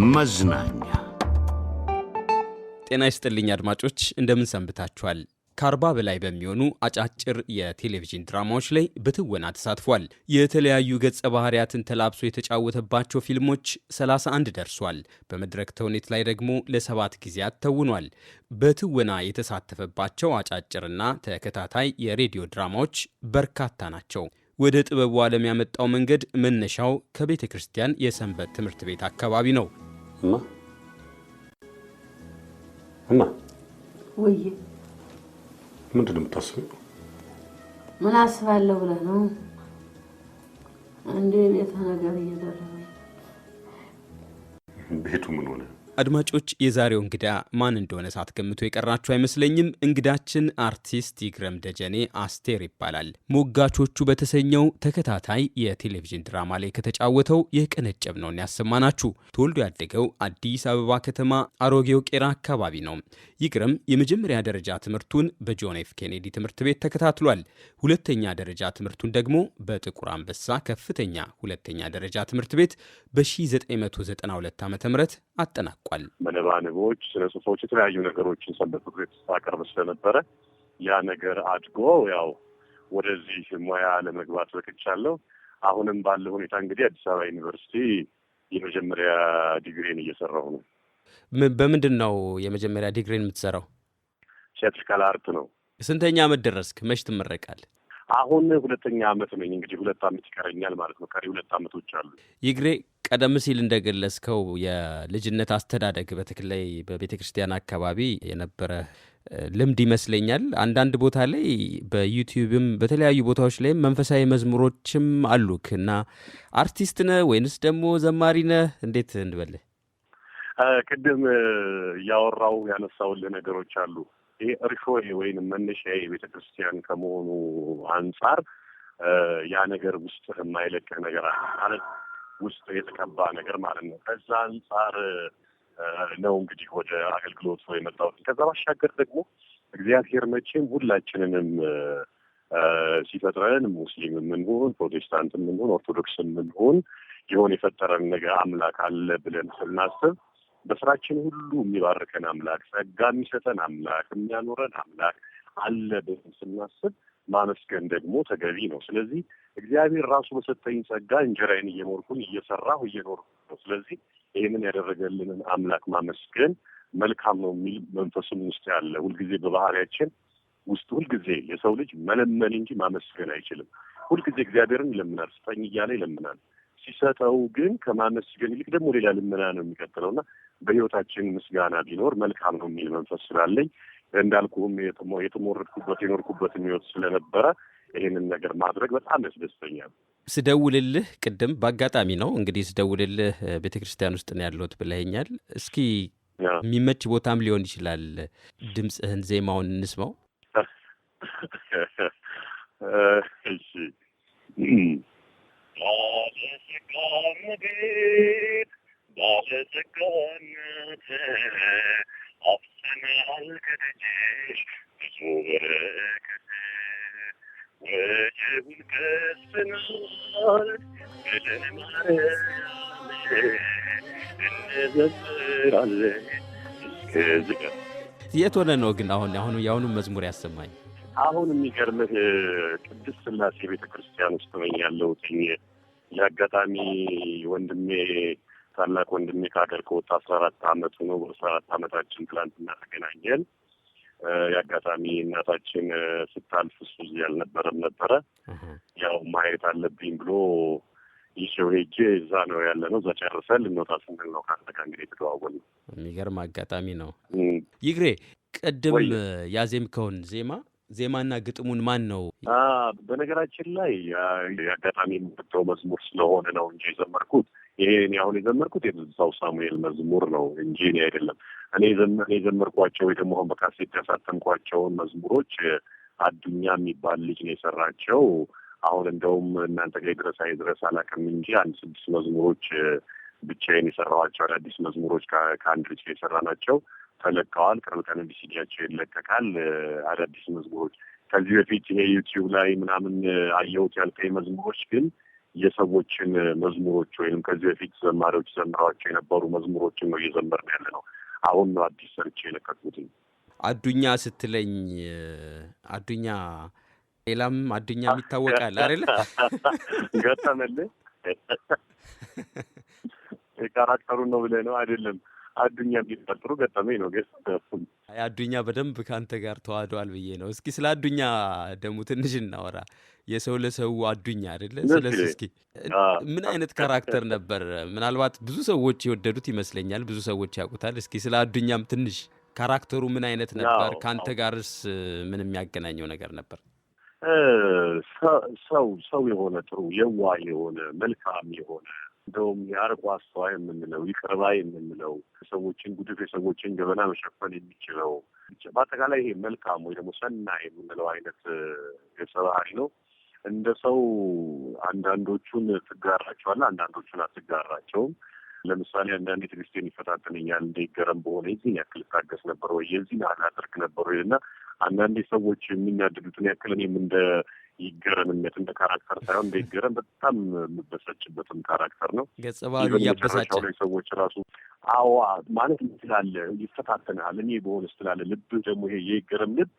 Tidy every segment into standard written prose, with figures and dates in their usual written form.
መዝናኛ። ጤና ይስጥልኝ አድማጮች፣ እንደምን ሰንብታችኋል? ከ40 በላይ በሚሆኑ አጫጭር የቴሌቪዥን ድራማዎች ላይ በትወና ተሳትፏል። የተለያዩ ገጸ ባህሪያትን ተላብሶ የተጫወተባቸው ፊልሞች 31 ደርሷል። በመድረክ ተውኔት ላይ ደግሞ ለ7 ጊዜያት ተውኗል። በትወና የተሳተፈባቸው አጫጭርና ተከታታይ የሬዲዮ ድራማዎች በርካታ ናቸው። ወደ ጥበቡ ዓለም ያመጣው መንገድ መነሻው ከቤተ ክርስቲያን የሰንበት ትምህርት ቤት አካባቢ ነው። እማ ወይ ምንድን ነው የምታስበው? ምን አስባለሁ ብለህ ነው? እንዴ ቤተ ነገር እየደረሰኝ። ቤቱ ምን ሆነ? አድማጮች፣ የዛሬው እንግዳ ማን እንደሆነ ሳትገምቱ የቀራችሁ አይመስለኝም። እንግዳችን አርቲስት ይግረም ደጀኔ አስቴር ይባላል። ሞጋቾቹ በተሰኘው ተከታታይ የቴሌቪዥን ድራማ ላይ ከተጫወተው የቀነጨብነውን ያሰማናችሁ። ተወልዶ ያደገው አዲስ አበባ ከተማ አሮጌው ቄራ አካባቢ ነው። ይግረም የመጀመሪያ ደረጃ ትምህርቱን በጆን ኤፍ ኬኔዲ ትምህርት ቤት ተከታትሏል። ሁለተኛ ደረጃ ትምህርቱን ደግሞ በጥቁር አንበሳ ከፍተኛ ሁለተኛ ደረጃ ትምህርት ቤት በ1992 ዓ.ም አጠናቋል። መነባንቦች፣ ስነ ጽሁፎች፣ የተለያዩ ነገሮችን ሰንበት ትምህርት ቤት ሳቀርብ ስለነበረ ያ ነገር አድጎ ያው ወደዚህ ሙያ ለመግባት በቅቻለሁ። አሁንም ባለው ሁኔታ እንግዲህ አዲስ አበባ ዩኒቨርሲቲ የመጀመሪያ ዲግሪን እየሰራሁ ነው። በምንድን ነው የመጀመሪያ ዲግሪን የምትሰራው? ቲያትሪካል አርት ነው። ስንተኛ ዓመት ደረስክ? መች ትመረቃል? አሁን ሁለተኛ ዓመት ነኝ። እንግዲህ 2 ዓመት ይቀረኛል ማለት ነው። ቀሪ 2 ዓመቶች አሉ። ይግሬ፣ ቀደም ሲል እንደገለጽከው የልጅነት አስተዳደግ በተለይ በቤተ ክርስቲያን አካባቢ የነበረ ልምድ ይመስለኛል። አንዳንድ ቦታ ላይ በዩቲዩብም በተለያዩ ቦታዎች ላይም መንፈሳዊ መዝሙሮችም አሉክ እና አርቲስት ነህ ወይንስ ደግሞ ዘማሪ ነህ? እንዴት እንበልህ? ቅድም እያወራው ያነሳውልህ ነገሮች አሉ። ይሄ እርሾዬ ወይንም መነሻዬ ቤተ ክርስቲያን ከመሆኑ አንጻር ያ ነገር ውስጥ የማይለቅህ ነገር ማለት ውስጥ የተቀባ ነገር ማለት ነው። ከዛ አንጻር ነው እንግዲህ ወደ አገልግሎት የመጣሁት። ከዛ ባሻገር ደግሞ እግዚአብሔር መቼም ሁላችንንም ሲፈጥረን ሙስሊም የምንሆን ፕሮቴስታንት የምንሆን ኦርቶዶክስ የምንሆን የሆነ የፈጠረን ነገር አምላክ አለ ብለን ስናስብ በስራችን ሁሉ የሚባርከን አምላክ፣ ጸጋ የሚሰጠን አምላክ፣ የሚያኖረን አምላክ አለ ብለን ስናስብ ማመስገን ደግሞ ተገቢ ነው። ስለዚህ እግዚአብሔር ራሱ በሰጠኝ ጸጋ እንጀራዬን እየሰራሁ እየኖርኩ ነው። ስለዚህ ይህንን ያደረገልንን አምላክ ማመስገን መልካም ነው የሚል መንፈስም ውስጥ ያለ ሁልጊዜ በባህሪያችን ውስጥ ሁልጊዜ የሰው ልጅ መለመን እንጂ ማመስገን አይችልም። ሁልጊዜ እግዚአብሔርን ይለምናል፣ ስጠኝ እያለ ይለምናል። ሲሰጠው ግን ከማመስገን ይልቅ ደግሞ ሌላ ልመና ነው የሚቀጥለውና በህይወታችን ምስጋና ቢኖር መልካም ነው የሚል መንፈስ ስላለኝ እንዳልኩህም የተሞረድኩበት የኖርኩበትን ህይወት ስለነበረ ይህንን ነገር ማድረግ በጣም ያስደስተኛል። ስደውልልህ ቅድም በአጋጣሚ ነው እንግዲህ ስደውልልህ ቤተክርስቲያን ውስጥ ነው ያለሁት ብለኸኛል። እስኪ የሚመች ቦታም ሊሆን ይችላል ድምፅህን፣ ዜማውን እንስማው። እሺ ባለጸጋነት አፍሰናል ከደጅሽ ብዙ በረከት ወጀቡን ከፍተናል ብለን ማርያም እንዘምራለን እስከ ዝጋ። የት ሆነ ነው ግን የአሁኑ መዝሙር ያሰማኝ? አሁን የሚገርምህ ቅድስት ሥላሴ ቤተ ክርስቲያን ውስጥ ነኝ ያለሁት። የአጋጣሚ ወንድሜ ታላቅ ወንድሜ ከሀገር ከወጣ 14 ዓመቱ ነው። በ14 ዓመታችን ትላንትና ተገናኘን። የአጋጣሚ እናታችን ስታልፍ እሱ እዚህ አልነበረም ነበረ። ያው ማየት አለብኝ ብሎ ይዤው ሄጄ እዛ ነው ያለ ነው። እዛ ጨርሰን ልንወጣ ስንል ነው ከአንተ ጋር እንግዲህ የተደዋወልነው። የሚገርም አጋጣሚ ነው። ይግሬ፣ ቅድም ያዜምከውን ዜማና ግጥሙን ማን ነው? በነገራችን ላይ የአጋጣሚ የምትተው መዝሙር ስለሆነ ነው እንጂ የዘመርኩት ይሄን አሁን የዘመርኩት የብዛው ሳሙኤል መዝሙር ነው እንጂ እኔ አይደለም። እኔ የዘመርኳቸው ወይ ደግሞ አሁን በካሴት ያሳተምኳቸውን መዝሙሮች አዱኛ የሚባል ልጅ ነው የሰራቸው። አሁን እንደውም እናንተ ጋር ድረስ አይድረስ አላውቅም እንጂ 6 መዝሙሮች ብቻዬን የሰራኋቸው አዳዲስ መዝሙሮች ከአንድ ልጅ የሰራ ናቸው ተለቀዋል። ቅርብ ቀን ዲሲዲያቸው ይለቀቃል። አዳዲስ መዝሙሮች ከዚህ በፊት ይሄ ዩቲዩብ ላይ ምናምን አየሁት ያልከኝ መዝሙሮች ግን የሰዎችን መዝሙሮች ወይም ከዚህ በፊት ዘማሪዎች ዘምረዋቸው የነበሩ መዝሙሮችን ነው እየዘመርን ያለ ነው። አሁን ነው አዲስ ሰርቼ የለቀቁት። አዱኛ ስትለኝ አዱኛ ሌላም አዱኛ የሚታወቃል አይደለ? ገጠመልህ? ካራክተሩን ነው ብለህ ነው አይደለም? አዱኛ ቢፈጥሩ ገጠመኝ ነው። አዱኛ በደንብ ካንተ ጋር ተዋህዷል ብዬ ነው። እስኪ ስለ አዱኛ ደግሞ ትንሽ እናወራ። የሰው ለሰው አዱኛ አይደለ? ስለዚህ እስኪ ምን አይነት ካራክተር ነበር? ምናልባት ብዙ ሰዎች የወደዱት ይመስለኛል፣ ብዙ ሰዎች ያውቁታል። እስኪ ስለ አዱኛም ትንሽ ካራክተሩ ምን አይነት ነበር? ካንተ ጋርስ ምን የሚያገናኘው ነገር ነበር? ሰው የሆነ ጥሩ የዋህ የሆነ መልካም የሆነ እንደውም የአርቆ አስተዋይ የምንለው ይቅር ባይ የምንለው የሰዎችን ጉድፍ የሰዎችን ገበና መሸፈን የሚችለው በአጠቃላይ ይሄ መልካም ወይ ደግሞ ሰናይ የምንለው አይነት ገጸ ባህሪ ነው። እንደ ሰው አንዳንዶቹን ትጋራቸዋለህ፣ አንዳንዶቹን አትጋራቸውም። ለምሳሌ አንዳንዴ ትዕግስቴን ይፈታተነኛል። እንደ ይገረም በሆነ የዚህን ያክል ታገስ ነበር ወይ የዚህን ያህል አደርግ ነበር ወይ እና አንዳንዴ ሰዎች የሚናደዱትን ያክል እኔም እንደ ይገረምነት እንደ ካራክተር ሳይሆን እንደ ይገረም በጣም የምበሳጭበትም ካራክተር ነው። ገጸ ባህሪ እያበሳጨ ሰዎች ራሱ አዋ ማለት ትላለ ይፈታተናል። እኔ በሆነ ስትላለ ልብ ደግሞ ይሄ የይገረም ልብ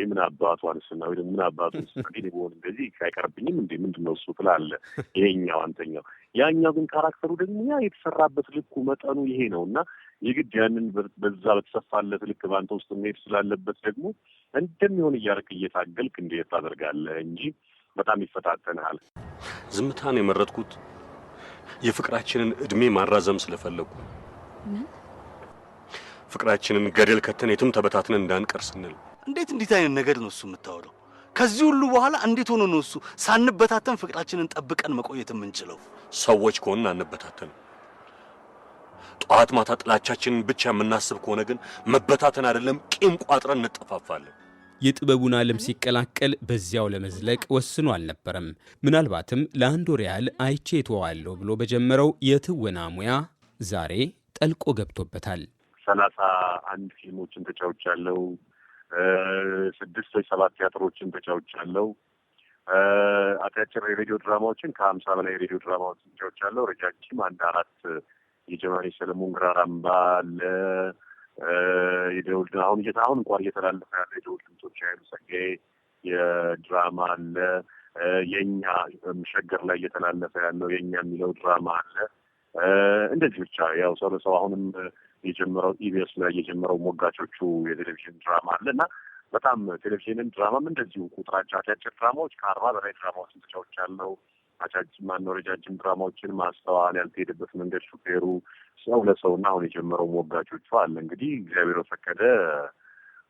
ምን አባቱ አንስና ወይ ደግሞ ምን አባቱ እኔ በሆነ እንደዚህ አይቀርብኝም እንዴ ምንድን ነው እሱ ትላለ። ይሄኛው አንተኛው ያኛው ግን ካራክተሩ ደግሞ ያ የተሰራበት ልኩ መጠኑ ይሄ ነው እና የግድ ያንን በዛ በተሰፋለት ልክ ባንተ ውስጥ መሄድ ስላለበት ደግሞ እንደሚሆን እያደረክ እየታገልክ እንዴት ታደርጋለህ እንጂ በጣም ይፈታተናል። ዝምታን የመረጥኩት የፍቅራችንን እድሜ ማራዘም ስለፈለኩ ፍቅራችንን ገደል ከተን የትም ተበታትነን እንዳንቀር ስንል። እንዴት አይነት ነገር ነው እሱ የምታወራው? ከዚህ ሁሉ በኋላ እንዴት ሆኖ ነው እሱ ሳንበታተን ፍቅራችንን ጠብቀን መቆየት የምንችለው? ሰዎች ከሆንን አንበታተን። ጠዋት ማታ ጥላቻችንን ብቻ የምናስብ ከሆነ ግን መበታተን አይደለም ቂም ቋጥረን እንጠፋፋለን። የጥበቡን ዓለም ሲቀላቀል በዚያው ለመዝለቅ ወስኖ አልነበረም። ምናልባትም ለአንድ ወር ያህል አይቼ እተዋለሁ ብሎ በጀመረው የትወና ሙያ ዛሬ ጠልቆ ገብቶበታል። 31 ፊልሞችን ተጫውቻለሁ። 6 ወይ 7 ቲያትሮችን ተጫውቻለሁ። አጫጭር የሬዲዮ ድራማዎችን ከ50 በላይ የሬዲዮ ድራማዎችን ተጫውቻለሁ። ረጃጅም 4 የጀማሪ ሰለሞን ግራራምባ አለ። የደውል አሁን እንኳን እየተላለፈ ያለ የደውል ድምጾች ያሉ ጸጋዬ የድራማ አለ። የኛ ሸገር ላይ እየተላለፈ ያለው የኛ የሚለው ድራማ አለ። እንደዚህ ብቻ ያው ሰው ለሰው አሁንም የጀመረው ኢቢኤስ ላይ የጀመረው ሞጋቾቹ የቴሌቪዥን ድራማ አለ እና በጣም ቴሌቪዥንን ድራማም እንደዚሁ ቁጥራቸው አጫጭር ድራማዎች ከ40 በላይ ድራማዎችን ተጫውቻለሁ። ረጃጅም ድራማዎችን ማስተዋል፣ ያልተሄደበት መንገድ፣ ሹፌሩ፣ ሰው ለሰውና አሁን የጀመረው ሞጋቾቹ አለ። እንግዲህ እግዚአብሔር ፈቀደ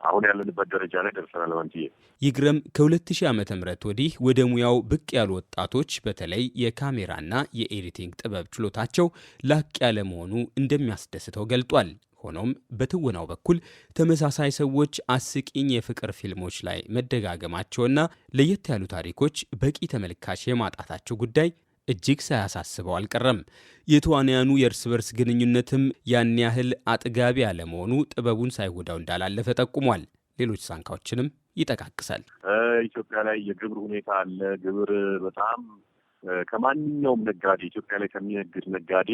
አሁን ያለንበት ደረጃ ላይ ደርሰናል። ማንትዬ ይግረም ከ2000 ዓመተ ምህረት ወዲህ ወደ ሙያው ብቅ ያሉ ወጣቶች በተለይ የካሜራና የኤዲቲንግ ጥበብ ችሎታቸው ላቅ ያለ መሆኑ እንደሚያስደስተው ገልጧል። ሆኖም በትወናው በኩል ተመሳሳይ ሰዎች አስቂኝ የፍቅር ፊልሞች ላይ መደጋገማቸውና ለየት ያሉ ታሪኮች በቂ ተመልካች የማጣታቸው ጉዳይ እጅግ ሳያሳስበው አልቀረም። የተዋንያኑ የእርስ በርስ ግንኙነትም ያን ያህል አጥጋቢ ያለመሆኑ ጥበቡን ሳይጎዳው እንዳላለፈ ጠቁሟል። ሌሎች ሳንካዎችንም ይጠቃቅሳል። ኢትዮጵያ ላይ የግብር ሁኔታ አለ። ግብር በጣም ከማንኛውም ነጋዴ ኢትዮጵያ ላይ ከሚነግድ ነጋዴ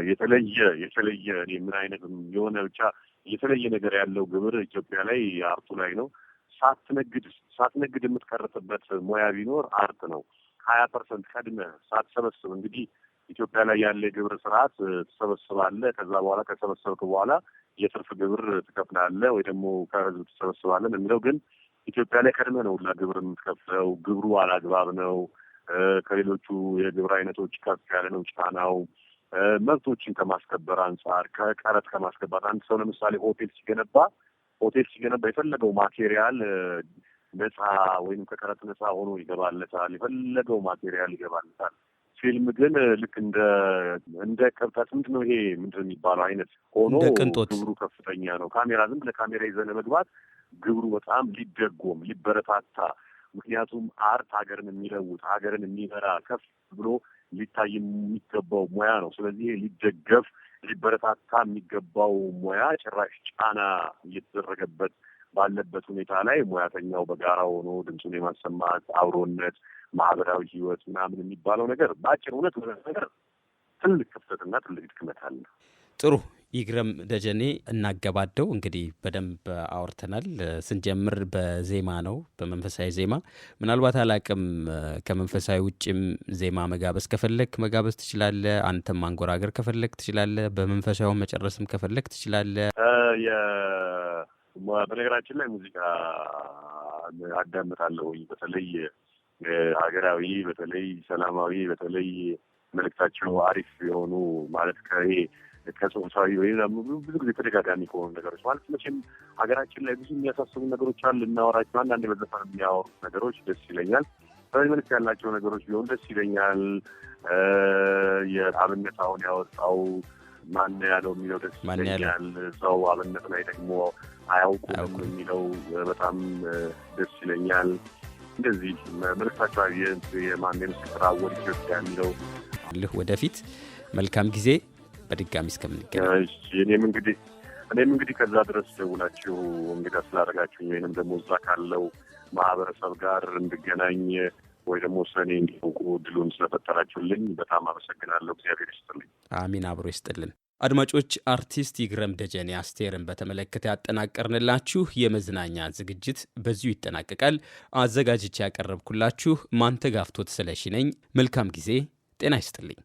የተለየ እኔ ምን አይነት የሆነ ብቻ የተለየ ነገር ያለው ግብር ኢትዮጵያ ላይ አርቱ ላይ ነው። ሳትነግድ የምትቀርጥበት ሙያ ቢኖር አርት ነው። 20% ቀድመህ ሳትሰበስብ እንግዲህ ኢትዮጵያ ላይ ያለ የግብር ስርዓት ትሰበስባለህ። ከዛ በኋላ ከሰበሰብክ በኋላ የትርፍ ግብር ትከፍላለህ ወይ ደግሞ ከህዝብ ትሰበስባለህ የሚለው ግን ኢትዮጵያ ላይ ቀድመህ ነው ሁላ ግብር የምትከፍለው። ግብሩ አላግባብ ነው። ከሌሎቹ የግብር አይነቶች ከፍ ያለ ነው ጫናው። መብቶችን ከማስከበር አንጻር ከቀረጥ ከማስገባት አንድ ሰው ለምሳሌ ሆቴል ሲገነባ የፈለገው ማቴሪያል ነፃ ወይም ከቀረጥ ነፃ ሆኖ ይገባለታል። የፈለገው ማቴሪያል ይገባለታል። ፊልም ግን ልክ እንደ ቅርጠት ምንድነው ይሄ ምንድን የሚባለው አይነት ሆኖ ግብሩ ከፍተኛ ነው። ካሜራ ዝም ብለህ ካሜራ ይዘህ ለመግባት ግብሩ በጣም ሊበረታታ ምክንያቱም አርት ሀገርን የሚለውጥ ሀገርን የሚመራ ከፍ ብሎ ሊታይ የሚገባው ሙያ ነው። ስለዚህ ሊደገፍ ሊበረታታ የሚገባው ሙያ ጭራሽ ጫና እየተደረገበት ባለበት ሁኔታ ላይ ሙያተኛው በጋራ ሆኖ ድምፁን የማሰማት አብሮነት፣ ማህበራዊ ህይወት ምናምን የሚባለው ነገር በአጭር እውነት ነገር ትልቅ ክፍተትና ትልቅ ድክመት አለ። ጥሩ ይግረም ደጀኔ፣ እናገባደው። እንግዲህ በደንብ አውርተናል። ስንጀምር በዜማ ነው፣ በመንፈሳዊ ዜማ። ምናልባት አላቅም፣ ከመንፈሳዊ ውጭም ዜማ መጋበዝ ከፈለክ መጋበዝ ትችላለህ። አንተም ማንጎራገር ከፈለክ ትችላለህ። በመንፈሳዊ መጨረስም ከፈለክ ትችላለህ። በነገራችን ላይ ሙዚቃ አዳምጣለሁኝ። በተለይ ሀገራዊ፣ በተለይ ሰላማዊ፣ በተለይ መልእክታቸው አሪፍ የሆኑ ማለት ከጽሁፋዊ ወይም ብዙ ጊዜ ተደጋጋሚ ከሆኑ ነገሮች ማለት መቼም ሀገራችን ላይ ብዙ የሚያሳስቡ ነገሮች አሉ። እናወራቸው አንዳንዴ በዘፈን የሚያወሩት ነገሮች ደስ ይለኛል። ስለዚህ መልዕክት ያላቸው ነገሮች ቢሆኑ ደስ ይለኛል። የአብነት አሁን ያወጣው ማን ያለው የሚለው ደስ ይለኛል። እዛው አብነት ላይ ደግሞ አያውቁም የሚለው በጣም ደስ ይለኛል። እንደዚህ መልዕክታቸው የማን ምስክር አወል ኢትዮጵያ የሚለው ወደፊት መልካም ጊዜ በድጋሚ እስከምንገናኝ። እኔም እንግዲህ ከዛ ድረስ ደውላችሁ እንግዳ ስላደረጋችሁኝ ወይንም ደግሞ እዛ ካለው ማህበረሰብ ጋር እንድገናኝ ወይ ደግሞ ስለኔ እንዲያውቁ ድሉን ስለፈጠራችሁልኝ በጣም አመሰግናለሁ። እግዚአብሔር ይስጥልኝ። አሚን፣ አብሮ ይስጥልን። አድማጮች፣ አርቲስት ይግረም ደጀኔ አስቴርን በተመለከተ ያጠናቀርንላችሁ የመዝናኛ ዝግጅት በዚሁ ይጠናቀቃል። አዘጋጅቼ ያቀረብኩላችሁ ማንተጋፍቶት ስለሺ ነኝ። መልካም ጊዜ። ጤና ይስጥልኝ።